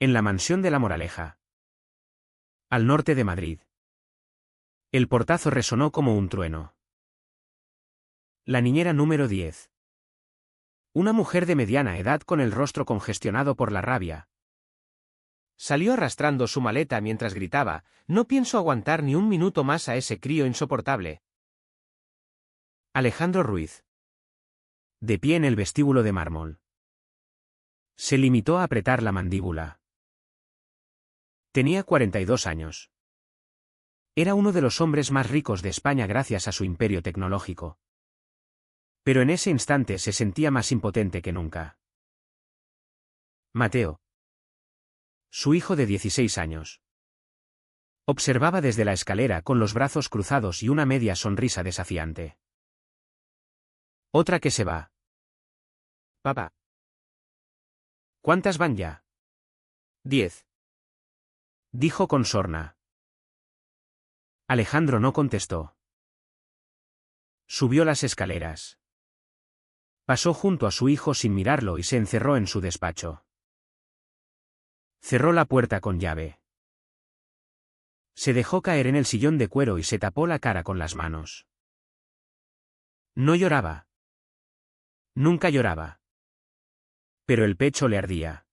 En la mansión de La Moraleja, al norte de Madrid. El portazo resonó como un trueno. La niñera número 10. Una mujer de mediana edad con el rostro congestionado por la rabia. Salió arrastrando su maleta mientras gritaba: «No pienso aguantar ni un minuto más a ese crío insoportable». Alejandro Ruiz. De pie en el vestíbulo de mármol. Se limitó a apretar la mandíbula. Tenía 42 años. Era uno de los hombres más ricos de España gracias a su imperio tecnológico. Pero en ese instante se sentía más impotente que nunca. Mateo, su hijo de 16 años, observaba desde la escalera con los brazos cruzados y una media sonrisa desafiante. Otra que se va. Papá. ¿Cuántas van ya? 10. Dijo con sorna. Alejandro no contestó. Subió las escaleras. Pasó junto a su hijo sin mirarlo y se encerró en su despacho. Cerró la puerta con llave. Se dejó caer en el sillón de cuero y se tapó la cara con las manos. No lloraba. Nunca lloraba. Pero el pecho le ardía.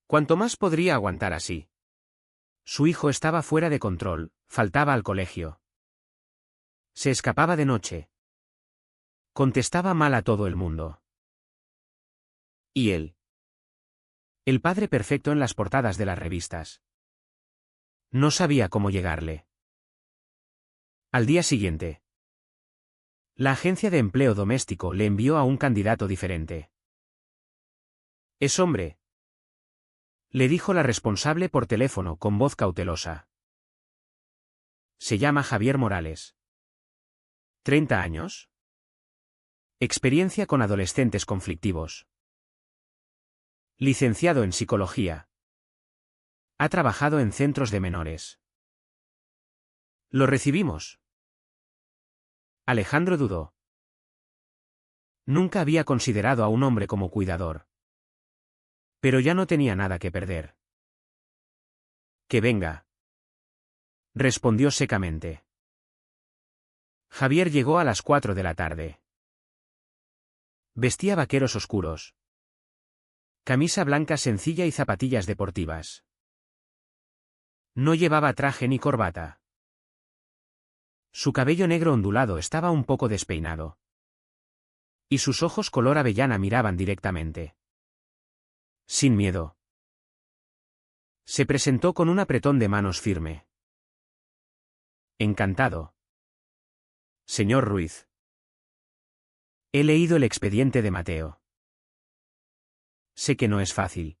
¿Cuánto más podría aguantar así? Su hijo estaba fuera de control, faltaba al colegio. Se escapaba de noche. Contestaba mal a todo el mundo. ¿Y él? El padre perfecto en las portadas de las revistas. No sabía cómo llegarle. Al día siguiente, la agencia de empleo doméstico le envió a un candidato diferente. «Es hombre», le dijo la responsable por teléfono con voz cautelosa. «Se llama Javier Morales. 30 años. Experiencia con adolescentes conflictivos. Licenciado en psicología. Ha trabajado en centros de menores». «Lo recibimos». Alejandro dudó. Nunca había considerado a un hombre como cuidador. Pero ya no tenía nada que perder. «Que venga», respondió secamente. Javier llegó a las 4 de la tarde. Vestía vaqueros oscuros. Camisa blanca sencilla y zapatillas deportivas. No llevaba traje ni corbata. Su cabello negro ondulado estaba un poco despeinado. Y sus ojos color avellana miraban directamente. Sin miedo. Se presentó con un apretón de manos firme. «Encantado. Señor Ruiz. He leído el expediente de Mateo. Sé que no es fácil».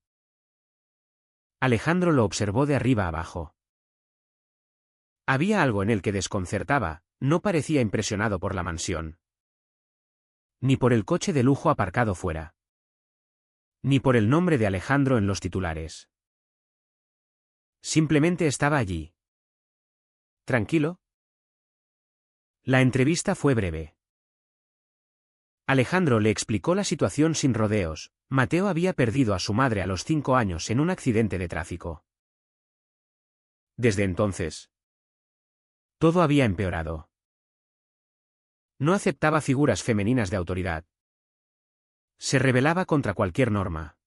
Alejandro lo observó de arriba abajo. Había algo en él que desconcertaba, no parecía impresionado por la mansión. Ni por el coche de lujo aparcado fuera. Ni por el nombre de Alejandro en los titulares. Simplemente estaba allí. ¿Tranquilo? La entrevista fue breve. Alejandro le explicó la situación sin rodeos. Mateo había perdido a su madre a los 5 años en un accidente de tráfico. Desde entonces, todo había empeorado. No aceptaba figuras femeninas de autoridad. Se rebelaba contra cualquier norma.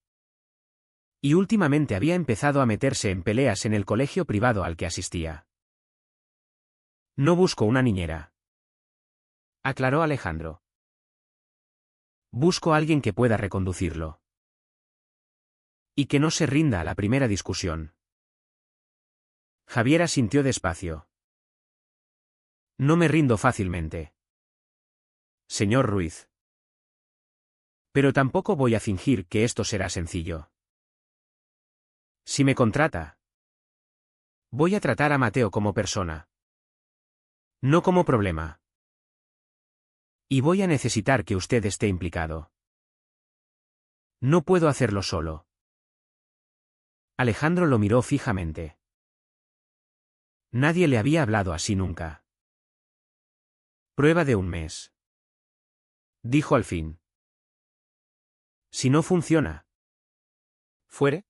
Y últimamente había empezado a meterse en peleas en el colegio privado al que asistía. «No busco una niñera», aclaró Alejandro. «Busco a alguien que pueda reconducirlo. Y que no se rinda a la primera discusión». Javier asintió despacio. «No me rindo fácilmente, señor Ruiz. Pero tampoco voy a fingir que esto será sencillo. Si me contrata, voy a tratar a Mateo como persona. No como problema. Y voy a necesitar que usted esté implicado. No puedo hacerlo solo». Alejandro lo miró fijamente. Nadie le había hablado así nunca. «Prueba de un mes», dijo al fin. «Si no funciona, ¿fuere?».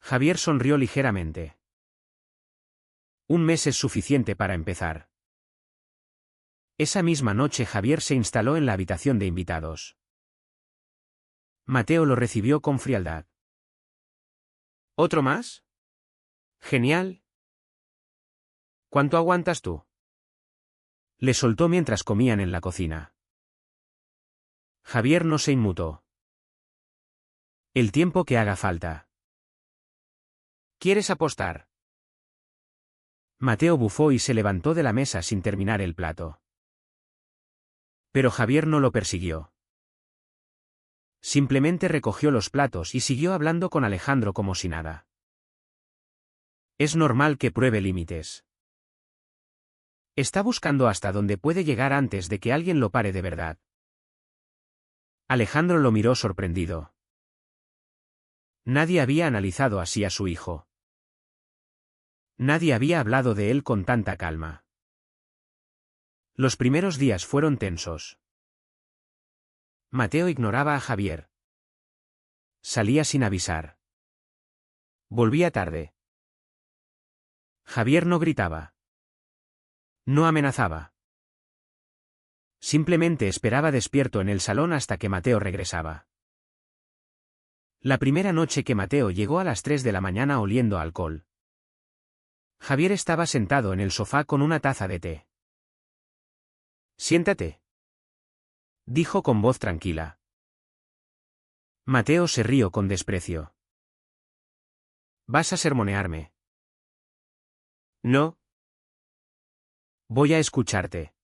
Javier sonrió ligeramente. Un mes es suficiente para empezar. Esa misma noche Javier se instaló en la habitación de invitados. Mateo lo recibió con frialdad. ¿Otro más? Genial. ¿Cuánto aguantas tú? Le soltó mientras comían en la cocina. Javier no se inmutó. El tiempo que haga falta. ¿Quieres apostar? Mateo bufó y se levantó de la mesa sin terminar el plato. Pero Javier no lo persiguió. Simplemente recogió los platos y siguió hablando con Alejandro como si nada. Es normal que pruebe límites. Está buscando hasta dónde puede llegar antes de que alguien lo pare de verdad. Alejandro lo miró sorprendido. Nadie había analizado así a su hijo. Nadie había hablado de él con tanta calma. Los primeros días fueron tensos. Mateo ignoraba a Javier. Salía sin avisar. Volvía tarde. Javier no gritaba. No amenazaba. Simplemente esperaba despierto en el salón hasta que Mateo regresaba. La primera noche que Mateo llegó a las 3 de la mañana oliendo a alcohol. Javier estaba sentado en el sofá con una taza de té. Siéntate, dijo con voz tranquila. Mateo se rió con desprecio. ¿Vas a sermonearme? No. Voy a escucharte.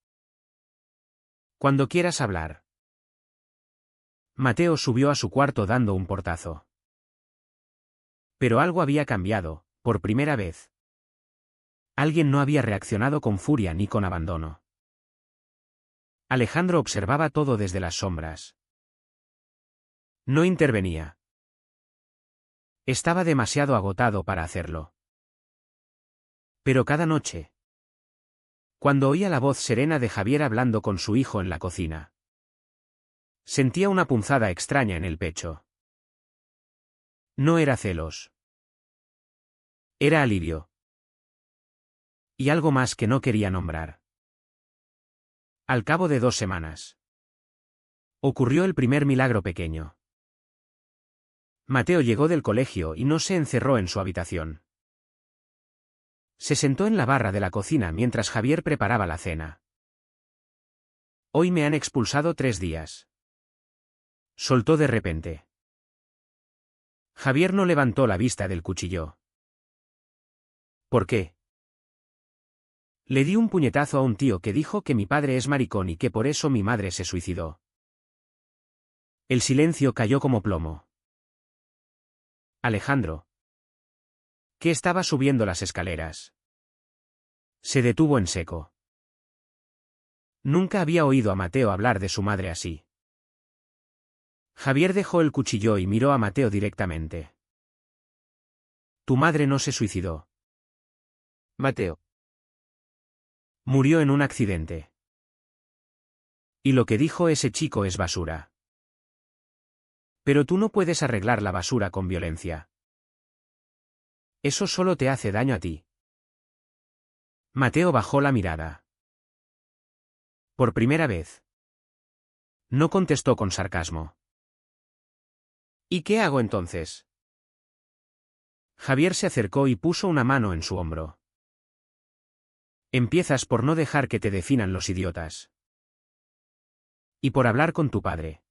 Cuando quieras hablar. Mateo subió a su cuarto dando un portazo. Pero algo había cambiado, por primera vez. Alguien no había reaccionado con furia ni con abandono. Alejandro observaba todo desde las sombras. No intervenía. Estaba demasiado agotado para hacerlo. Pero cada noche, cuando oía la voz serena de Javier hablando con su hijo en la cocina, sentía una punzada extraña en el pecho. No era celos. Era alivio. Y algo más que no quería nombrar. Al cabo de 2 semanas, ocurrió el primer milagro pequeño. Mateo llegó del colegio y no se encerró en su habitación. Se sentó en la barra de la cocina mientras Javier preparaba la cena. Hoy me han expulsado 3 días. Soltó de repente. Javier no levantó la vista del cuchillo. ¿Por qué? Le di un puñetazo a un tío que dijo que mi padre es maricón y que por eso mi madre se suicidó. El silencio cayó como plomo. Alejandro, que estaba subiendo las escaleras, se detuvo en seco. Nunca había oído a Mateo hablar de su madre así. Javier dejó el cuchillo y miró a Mateo directamente. Tu madre no se suicidó. Mateo. Murió en un accidente. Y lo que dijo ese chico es basura. Pero tú no puedes arreglar la basura con violencia. Eso solo te hace daño a ti. Mateo bajó la mirada. Por primera vez. No contestó con sarcasmo. ¿Y qué hago entonces? Javier se acercó y puso una mano en su hombro. Empiezas por no dejar que te definan los idiotas. Y por hablar con tu padre.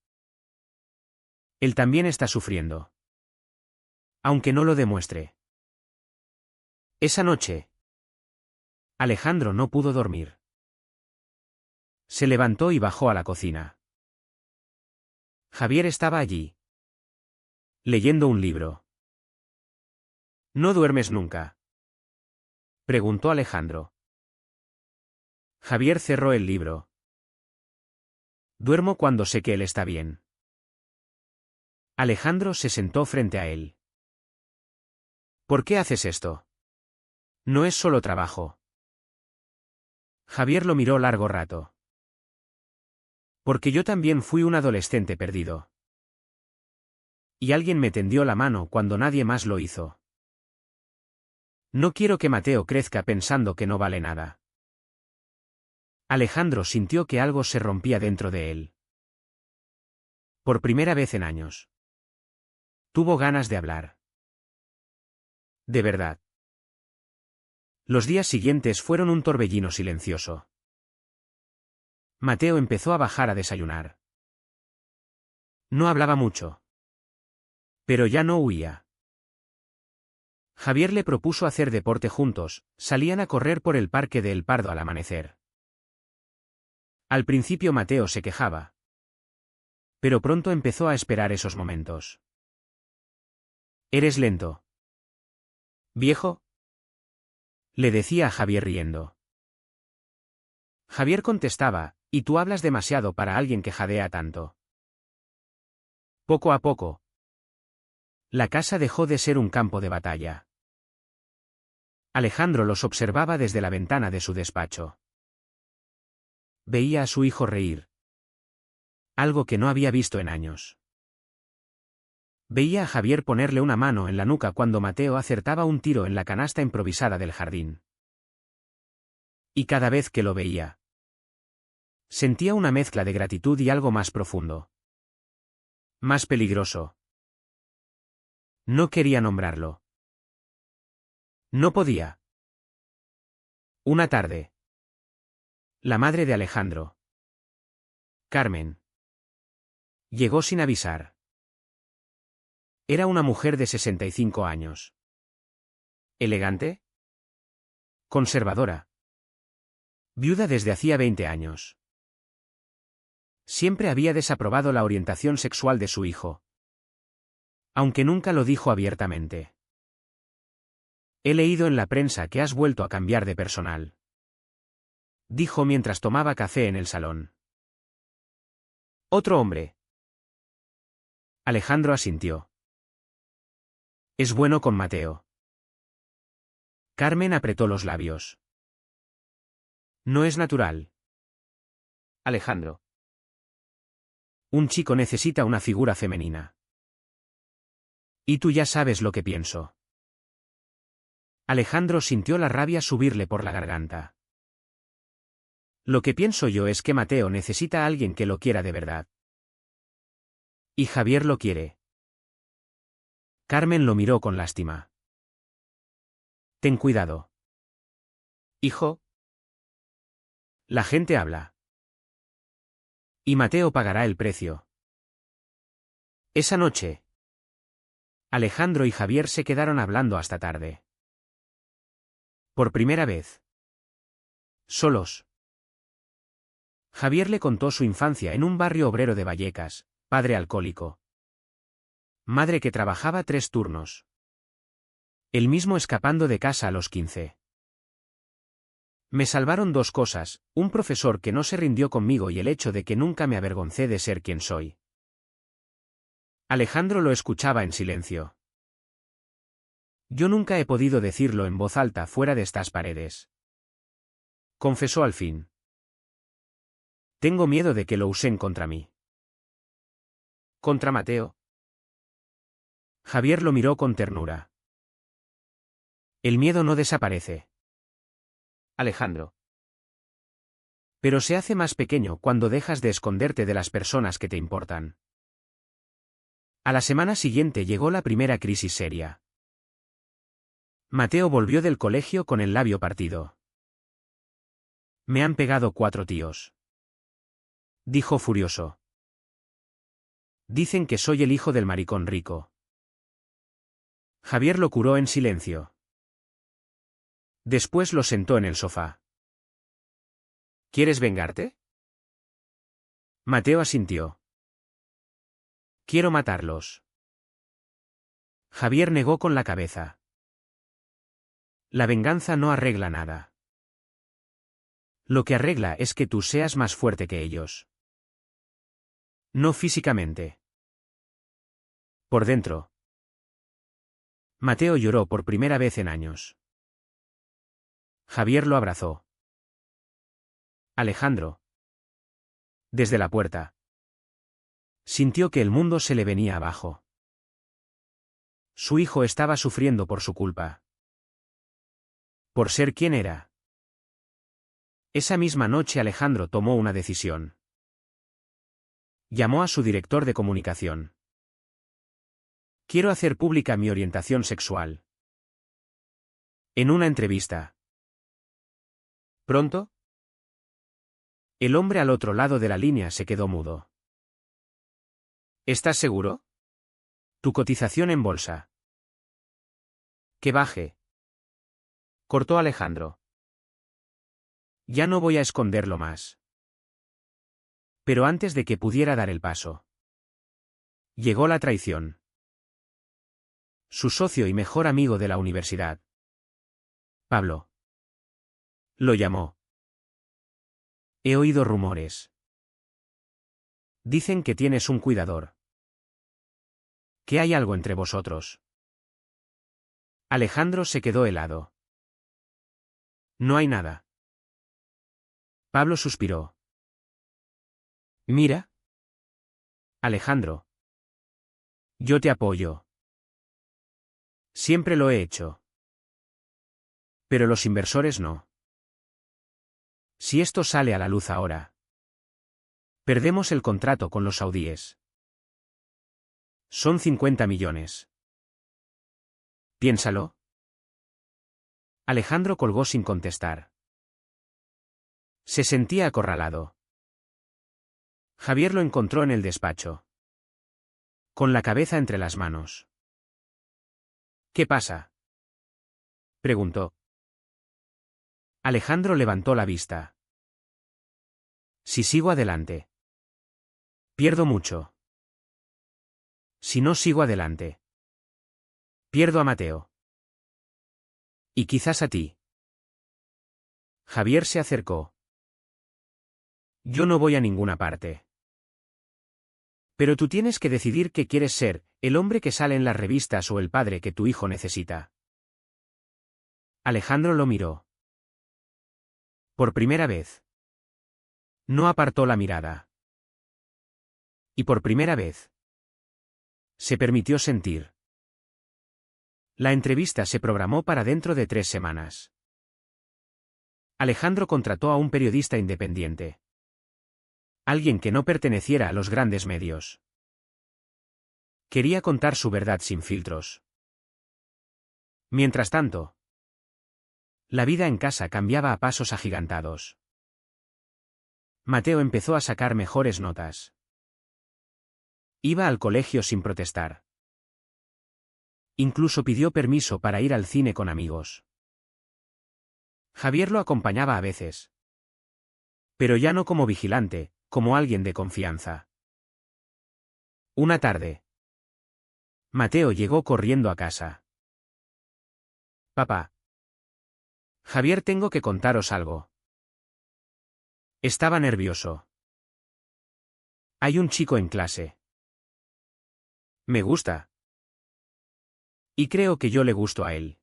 Él también está sufriendo. Aunque no lo demuestre. Esa noche, Alejandro no pudo dormir. Se levantó y bajó a la cocina. Javier estaba allí, leyendo un libro. ¿No duermes nunca?, preguntó Alejandro. Javier cerró el libro. Duermo cuando sé que él está bien. Alejandro se sentó frente a él. ¿Por qué haces esto? No es solo trabajo. Javier lo miró largo rato. Porque yo también fui un adolescente perdido. Y alguien me tendió la mano cuando nadie más lo hizo. No quiero que Mateo crezca pensando que no vale nada. Alejandro sintió que algo se rompía dentro de él. Por primera vez en años. Tuvo ganas de hablar. De verdad. Los días siguientes fueron un torbellino silencioso. Mateo empezó a bajar a desayunar. No hablaba mucho. Pero ya no huía. Javier le propuso hacer deporte juntos, salían a correr por el Parque de El Pardo al amanecer. Al principio Mateo se quejaba. Pero pronto empezó a esperar esos momentos. «¿Eres lento?» «¿Viejo?», le decía a Javier riendo. Javier contestaba, «Y tú hablas demasiado para alguien que jadea tanto». Poco a poco, la casa dejó de ser un campo de batalla. Alejandro los observaba desde la ventana de su despacho. Veía a su hijo reír. Algo que no había visto en años. Veía a Javier ponerle una mano en la nuca cuando Mateo acertaba un tiro en la canasta improvisada del jardín. Y cada vez que lo veía, sentía una mezcla de gratitud y algo más profundo. Más peligroso. No quería nombrarlo. No podía. Una tarde. La madre de Alejandro, Carmen, llegó sin avisar. Era una mujer de 65 años. Elegante. Conservadora. Viuda desde hacía 20 años. Siempre había desaprobado la orientación sexual de su hijo. Aunque nunca lo dijo abiertamente. He leído en la prensa que has vuelto a cambiar de personal, dijo mientras tomaba café en el salón. Otro hombre. Alejandro asintió. Es bueno con Mateo. Carmen apretó los labios. No es natural. Alejandro. Un chico necesita una figura femenina. Y tú ya sabes lo que pienso. Alejandro sintió la rabia subirle por la garganta. Lo que pienso yo es que Mateo necesita a alguien que lo quiera de verdad. Y Javier lo quiere. Carmen lo miró con lástima. Ten cuidado. Hijo. La gente habla. Y Mateo pagará el precio. Esa noche, Alejandro y Javier se quedaron hablando hasta tarde. Por primera vez. Solos. Javier le contó su infancia en un barrio obrero de Vallecas, padre alcohólico. Madre que trabajaba 3 turnos. Él mismo escapando de casa a los 15. Me salvaron 2 cosas, un profesor que no se rindió conmigo y el hecho de que nunca me avergoncé de ser quien soy. Alejandro lo escuchaba en silencio. Yo nunca he podido decirlo en voz alta fuera de estas paredes. Confesó al fin. Tengo miedo de que lo usen contra mí. ¿Contra Mateo? Javier lo miró con ternura. El miedo no desaparece. Alejandro. Pero se hace más pequeño cuando dejas de esconderte de las personas que te importan. A la semana siguiente llegó la primera crisis seria. Mateo volvió del colegio con el labio partido. Me han pegado 4 tíos. Dijo furioso. Dicen que soy el hijo del maricón rico. Javier lo curó en silencio. Después lo sentó en el sofá. ¿Quieres vengarte? Mateo asintió. Quiero matarlos. Javier negó con la cabeza. La venganza no arregla nada. Lo que arregla es que tú seas más fuerte que ellos. No físicamente. Por dentro. Mateo lloró por primera vez en años. Javier lo abrazó. Alejandro. Desde la puerta. Sintió que el mundo se le venía abajo. Su hijo estaba sufriendo por su culpa. Por ser quien era. Esa misma noche Alejandro tomó una decisión. Llamó a su director de comunicación. Quiero hacer pública mi orientación sexual. En una entrevista. ¿Pronto? El hombre al otro lado de la línea se quedó mudo. ¿Estás seguro? Tu cotización en bolsa. Que baje. Cortó Alejandro. Ya no voy a esconderlo más. Pero antes de que pudiera dar el paso. Llegó la traición. Su socio y mejor amigo de la universidad. Pablo. Lo llamó. He oído rumores. Dicen que tienes un cuidador. Que hay algo entre vosotros. Alejandro se quedó helado. No hay nada. Pablo suspiró. Mira. Alejandro. Yo te apoyo. Siempre lo he hecho. Pero los inversores no. Si esto sale a la luz ahora. Perdemos el contrato con los saudíes. Son 50 millones. Piénsalo. Alejandro colgó sin contestar. Se sentía acorralado. Javier lo encontró en el despacho. Con la cabeza entre las manos. ¿Qué pasa? Preguntó. Alejandro levantó la vista. Si sigo adelante. Pierdo mucho. Si no sigo adelante. Pierdo a Mateo. Y quizás a ti. Javier se acercó. Yo no voy a ninguna parte. Pero tú tienes que decidir qué quieres ser, el hombre que sale en las revistas o el padre que tu hijo necesita. Alejandro lo miró. Por primera vez. No apartó la mirada. Y por primera vez. Se permitió sentir. La entrevista se programó para dentro de 3 semanas. Alejandro contrató a un periodista independiente. Alguien que no perteneciera a los grandes medios. Quería contar su verdad sin filtros. Mientras tanto, la vida en casa cambiaba a pasos agigantados. Mateo empezó a sacar mejores notas. Iba al colegio sin protestar. Incluso pidió permiso para ir al cine con amigos. Javier lo acompañaba a veces. Pero ya no como vigilante, como alguien de confianza. Una tarde. Mateo llegó corriendo a casa. Papá. Javier, tengo que contaros algo. Estaba nervioso. Hay un chico en clase. Me gusta. Y creo que yo le gusto a él.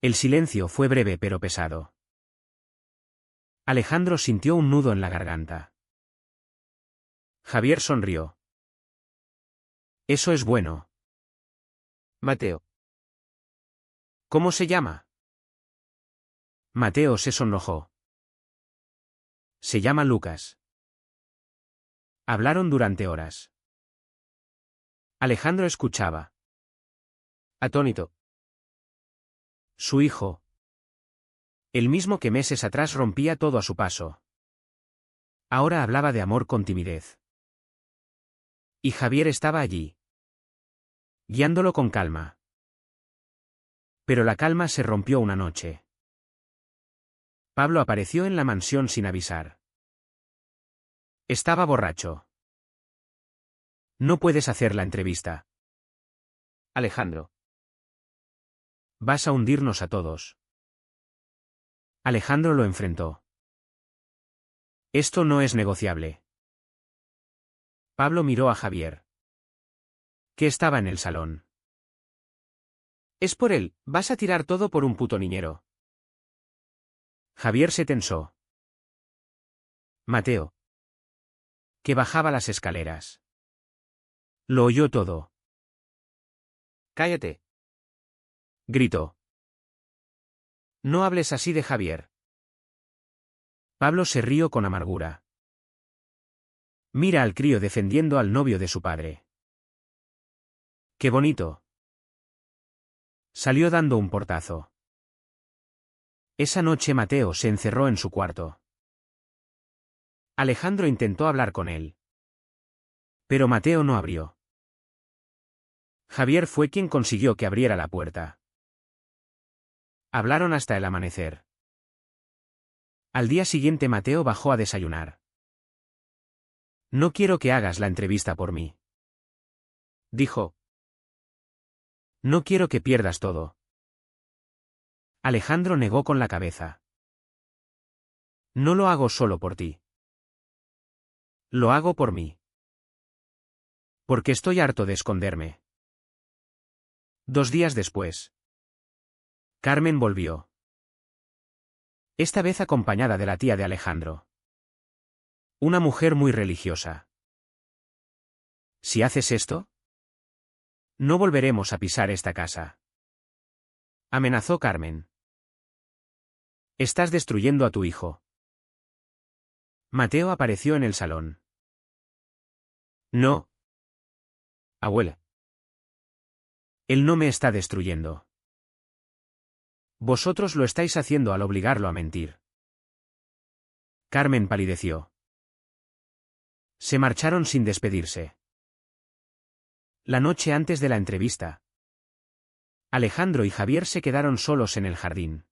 El silencio fue breve pero pesado. Alejandro sintió un nudo en la garganta. Javier sonrió. Eso es bueno. Mateo. ¿Cómo se llama? Mateo se sonrojó. Se llama Lucas. Hablaron durante horas. Alejandro escuchaba. Atónito. Su hijo. El mismo que meses atrás rompía todo a su paso. Ahora hablaba de amor con timidez. Y Javier estaba allí. Guiándolo con calma. Pero la calma se rompió una noche. Pablo apareció en la mansión sin avisar. Estaba borracho. No puedes hacer la entrevista. Alejandro. Vas a hundirnos a todos. Alejandro lo enfrentó. Esto no es negociable. Pablo miró a Javier. Que estaba en el salón. Es por él, vas a tirar todo por un puto niñero. Javier se tensó. Mateo. Que bajaba las escaleras. Lo oyó todo. Cállate. Gritó. No hables así de Javier. Pablo se rió con amargura. Mira al crío defendiendo al novio de su padre. ¡Qué bonito! Salió dando un portazo. Esa noche Mateo se encerró en su cuarto. Alejandro intentó hablar con él. Pero Mateo no abrió. Javier fue quien consiguió que abriera la puerta. Hablaron hasta el amanecer. Al día siguiente Mateo bajó a desayunar. No quiero que hagas la entrevista por mí, dijo. No quiero que pierdas todo. Alejandro negó con la cabeza. No lo hago solo por ti. Lo hago por mí. Porque estoy harto de esconderme. 2 días después. Carmen volvió. Esta vez acompañada de la tía de Alejandro. Una mujer muy religiosa. Si haces esto, no volveremos a pisar esta casa. Amenazó Carmen. Estás destruyendo a tu hijo. Mateo apareció en el salón. No. Abuela. Él no me está destruyendo. Vosotros lo estáis haciendo al obligarlo a mentir. Carmen palideció. Se marcharon sin despedirse. La noche antes de la entrevista, Alejandro y Javier se quedaron solos en el jardín.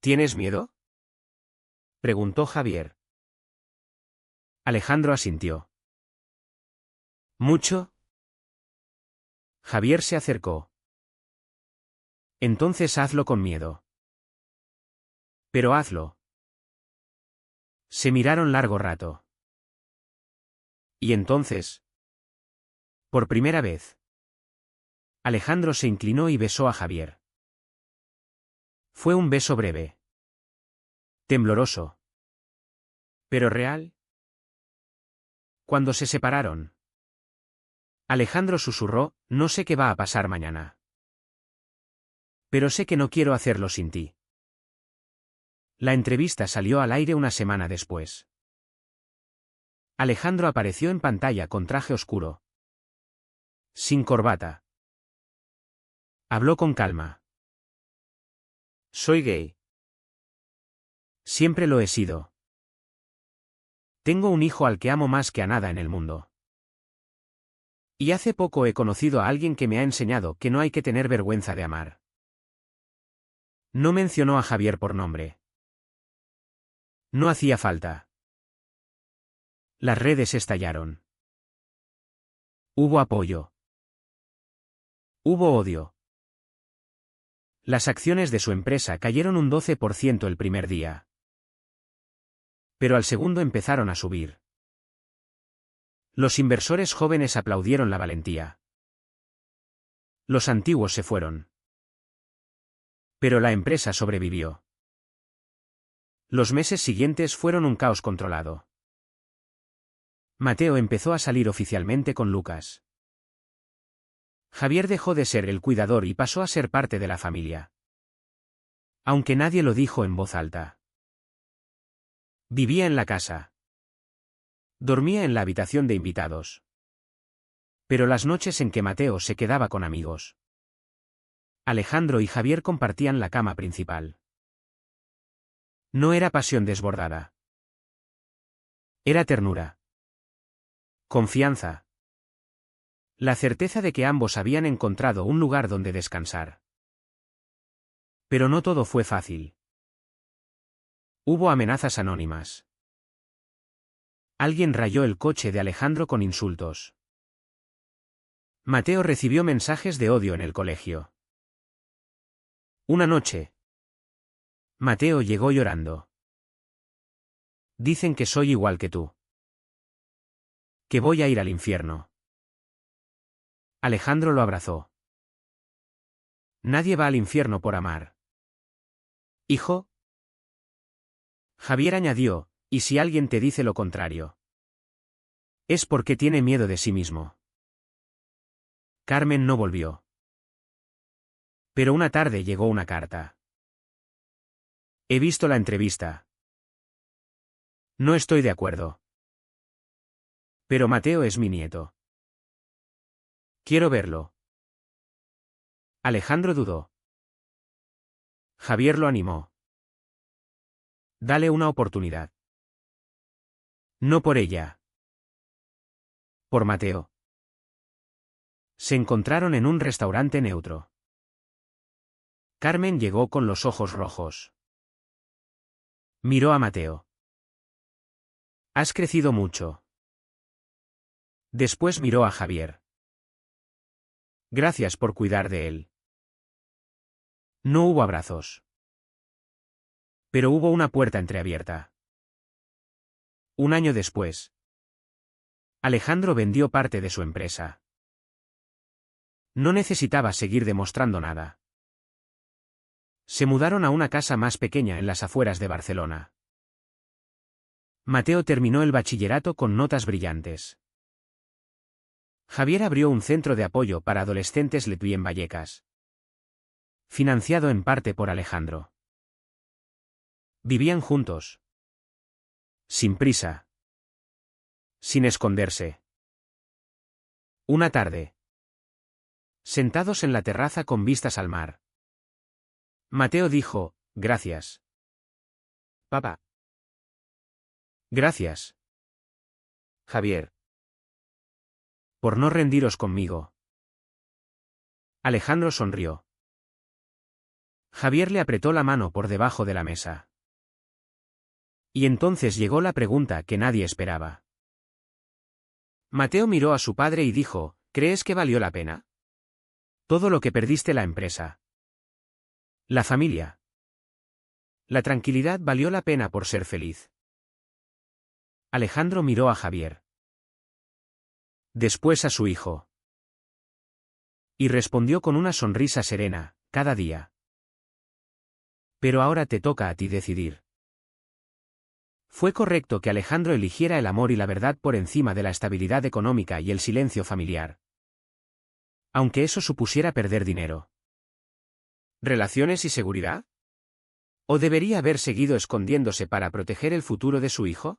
¿Tienes miedo?, preguntó Javier. Alejandro asintió. ¿Mucho? Javier se acercó. Entonces hazlo con miedo. Pero hazlo. Se miraron largo rato. Y entonces, por primera vez, Alejandro se inclinó y besó a Javier. Fue un beso breve. Tembloroso. Pero real. Cuando se separaron, Alejandro susurró, no sé qué va a pasar mañana. Pero sé que no quiero hacerlo sin ti. La entrevista salió al aire una semana después. Alejandro apareció en pantalla con traje oscuro. Sin corbata. Habló con calma. Soy gay. Siempre lo he sido. Tengo un hijo al que amo más que a nada en el mundo. Y hace poco he conocido a alguien que me ha enseñado que no hay que tener vergüenza de amar. No mencionó a Javier por nombre. No hacía falta. Las redes estallaron. Hubo apoyo. Hubo odio. Las acciones de su empresa cayeron un 12% el primer día. Pero al segundo empezaron a subir. Los inversores jóvenes aplaudieron la valentía. Los antiguos se fueron. Pero la empresa sobrevivió. Los meses siguientes fueron un caos controlado. Mateo empezó a salir oficialmente con Lucas. Javier dejó de ser el cuidador y pasó a ser parte de la familia. Aunque nadie lo dijo en voz alta. Vivía en la casa. Dormía en la habitación de invitados. Pero las noches en que Mateo se quedaba con amigos, Alejandro y Javier compartían la cama principal. No era pasión desbordada. Era ternura. Confianza. La certeza de que ambos habían encontrado un lugar donde descansar. Pero no todo fue fácil. Hubo amenazas anónimas. Alguien rayó el coche de Alejandro con insultos. Mateo recibió mensajes de odio en el colegio. Una noche, Mateo llegó llorando. Dicen que soy igual que tú. Que voy a ir al infierno. Alejandro lo abrazó. Nadie va al infierno por amar. ¿Hijo? Javier añadió, ¿y si alguien te dice lo contrario? Es porque tiene miedo de sí mismo. Carmen no volvió. Pero una tarde llegó una carta. He visto la entrevista. No estoy de acuerdo. Pero Mateo es mi nieto. Quiero verlo. Alejandro dudó. Javier lo animó. Dale una oportunidad. No por ella. Por Mateo. Se encontraron en un restaurante neutro. Carmen llegó con los ojos rojos. Miró a Mateo. Has crecido mucho. Después miró a Javier. Gracias por cuidar de él. No hubo abrazos. Pero hubo una puerta entreabierta. Un año después, Alejandro vendió parte de su empresa. No necesitaba seguir demostrando nada. Se mudaron a una casa más pequeña en las afueras de Barcelona. Mateo terminó el bachillerato con notas brillantes. Javier abrió un centro de apoyo para adolescentes Letui en Vallecas. Financiado en parte por Alejandro. Vivían juntos. Sin prisa. Sin esconderse. Una tarde. Sentados en la terraza con vistas al mar. Mateo dijo, gracias. Papá. Gracias. Javier. Por no rendiros conmigo. Alejandro sonrió. Javier le apretó la mano por debajo de la mesa. Y entonces llegó la pregunta que nadie esperaba. Mateo miró a su padre y dijo, ¿crees que valió la pena? Todo lo que perdiste la empresa. La familia. La tranquilidad valió la pena por ser feliz. Alejandro miró a Javier. Después a su hijo. Y respondió con una sonrisa serena, cada día. Pero ahora te toca a ti decidir. Fue correcto que Alejandro eligiera el amor y la verdad por encima de la estabilidad económica y el silencio familiar. Aunque eso supusiera perder dinero. ¿Relaciones y seguridad? ¿O debería haber seguido escondiéndose para proteger el futuro de su hijo?